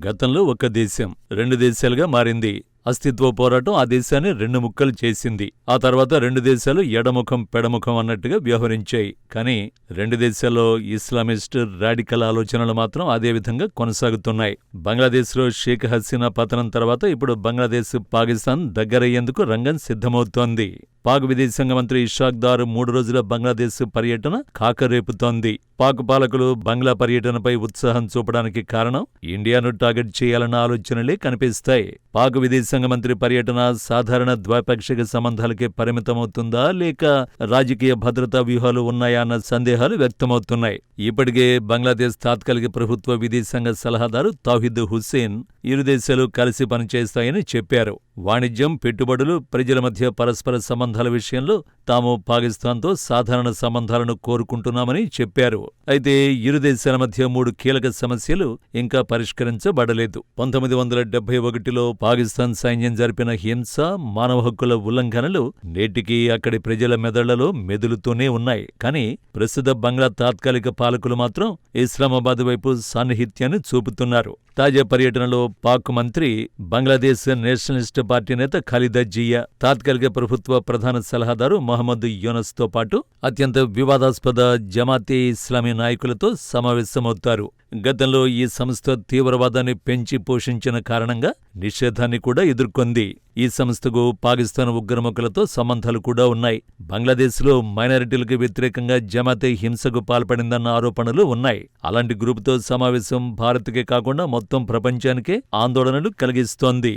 గతంలో ఒక దేశం 2 దేశాలుగా మారింది. అస్తిత్వ పోరాటం ఆ దేశాన్ని 2 ముక్కలు చేసింది. ఆ తర్వాత 2 దేశాలు ఎడముఖం పెడముఖం అన్నట్టుగా వ్యవహరించాయి. కానీ 2 దేశాల్లో ఇస్లామిస్ట్ రాడికల్ ఆలోచనలు మాత్రం అదే విధంగా కొనసాగుతున్నాయి. బంగ్లాదేశ్లో షేక్ హసీనా పతనం తర్వాత ఇప్పుడు బంగ్లాదేశ్ పాకిస్తాన్ దగ్గరయ్యేందుకు రంగం సిద్ధమవుతోంది. పాక్ విదేశాంగ మంత్రి ఇషాక్ దార్ 3 రోజుల బంగ్లాదేశ్ పర్యటన కాకరేపుతోంది. పాక్ పాలకులు బంగ్లా పర్యటనపై ఉత్సాహం చూపడానికి కారణం ఇండియాను టార్గెట్ చేయాలన్న ఆలోచనలే కనిపిస్తాయి. పాక్ విదేశాంగ మంత్రి పర్యటన సాధారణ ద్వైపాక్షిక సంబంధాలకే పరిమితమవుతుందా లేక రాజకీయ భద్రతా వ్యూహాలు ఉన్నాయా అన్న సందేహాలు వ్యక్తమవుతున్నాయి. ఇప్పటికే బంగ్లాదేశ్ తాత్కాలిక ప్రభుత్వ విదేశాంగ సలహాదారు తౌహిద్ హుస్సేన్ ఇరు దేశాలు కలిసి పనిచేస్తాయని చెప్పారు. వాణిజ్యం, పెట్టుబడులు, ప్రజల మధ్య పరస్పర సంబంధాల విషయంలో తాము పాకిస్తాన్తో సాధారణ సంబంధాలను కోరుకుంటున్నామని చెప్పారు. అయితే ఇరు దేశాల మధ్య 3 కీలక సమస్యలు ఇంకా పరిష్కరించబడలేదు. 1971లో పాకిస్తాన్ సైన్యం జరిపిన హింస, మానవ హక్కుల ఉల్లంఘనలు నేటికీ అక్కడి ప్రజల మెదళ్లలో మెదులుతూనే ఉన్నాయి. కానీ ప్రస్తుత బంగ్లా తాత్కాలిక పాలకులు మాత్రం ఇస్లామాబాద్ వైపు సాన్నిహిత్యాన్ని చూపుతున్నారు. తాజా పర్యటనలో పాక్ మంత్రి బంగ్లాదేశ్ నేషనలిస్ట్ పార్టీ నేత ఖాలిదా జియా, తాత్కాలిక ప్రభుత్వ ప్రధాన సలహాదారు మహమ్మద్ యూనస్తో పాటు అత్యంత వివాదాస్పద జమాతే ఇస్లామీ నాయకులతో సమావేశమవుతారు. గతంలో ఈ సంస్థ తీవ్రవాదాన్ని పెంచి పోషించిన కారణంగా నిషేధాన్ని కూడా ఎదుర్కొంది. ఈ సంస్థకు పాకిస్తాన్ ఉగ్రముఖులతో సంబంధాలు కూడా ఉన్నాయి. బంగ్లాదేశ్లో మైనారిటీలకు వ్యతిరేకంగా జమాతే హింసకు పాల్పడిందన్న ఆరోపణలు ఉన్నాయి. అలాంటి గ్రూపుతో సమావేశం భారత్కే కాకుండా మొత్తం ప్రపంచానికే ఆందోళనలు కలిగిస్తోంది.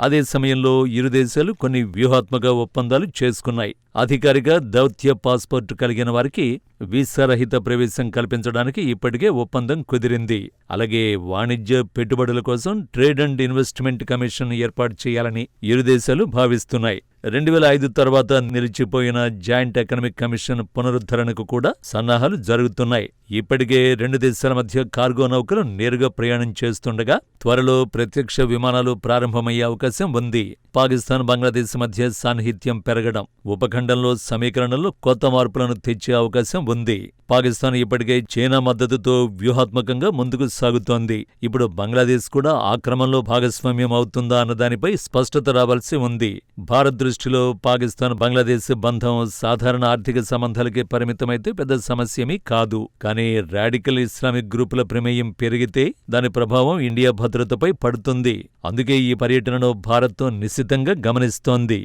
అదే సమయంలో ఇరు దేశాలు కొన్ని వ్యూహాత్మక ఒప్పందాలు చేసుకున్నాయి. అధికారిక దౌత్య పాస్పోర్టు కలిగిన వారికి వీసారహిత ప్రవేశం కల్పించడానికి ఇప్పటికే ఒప్పందం కుదిరింది. అలాగే వాణిజ్య పెట్టుబడుల కోసం ట్రేడ్ అండ్ ఇన్వెస్ట్మెంట్ కమిషన్ ఏర్పాటు చేయాలని ఇరు దేశాలు భావిస్తున్నాయి. 2005 తర్వాత నిలిచిపోయిన జాయింట్ ఎకనామిక్ కమిషన్ పునరుద్ధరణకు కూడా సన్నాహాలు జరుగుతున్నాయి. ఇప్పటికే 2 దేశాల మధ్య కార్గో నౌకలు నేరుగా ప్రయాణం చేస్తుండగా త్వరలో ప్రత్యక్ష విమానాలు ప్రారంభమయ్యే అవకాశం ఉంది. పాకిస్తాన్, బంగ్లాదేశ్ మధ్య సాన్నిహిత్యం పెరగడం ఉపఖండంలో సమీకరణలో కొత్త మార్పులను తెచ్చే అవకాశం ఉంది. పాకిస్తాన్ ఇప్పటికే చైనా మద్దతుతో వ్యూహాత్మకంగా ముందుకు సాగుతోంది. ఇప్పుడు బంగ్లాదేశ్ కూడా ఆ క్రమంలో భాగస్వామ్యం అవుతుందా అన్నదానిపై స్పష్టత రావాల్సి ఉంది. భారత్ దృష్టిలో పాకిస్తాన్, బంగ్లాదేశ్ బంధం సాధారణ ఆర్థిక సంబంధాలకే పరిమితమైతే పెద్ద సమస్యేమీ కాదు. కానీ రాడికల్ ఇస్లామిక్ గ్రూపుల ప్రమేయం పెరిగితే దాని ప్రభావం ఇండియా భద్రతపై పడుతుంది. అందుకే ఈ పర్యటనను భారత్ నిశితంగా గమనిస్తోంది.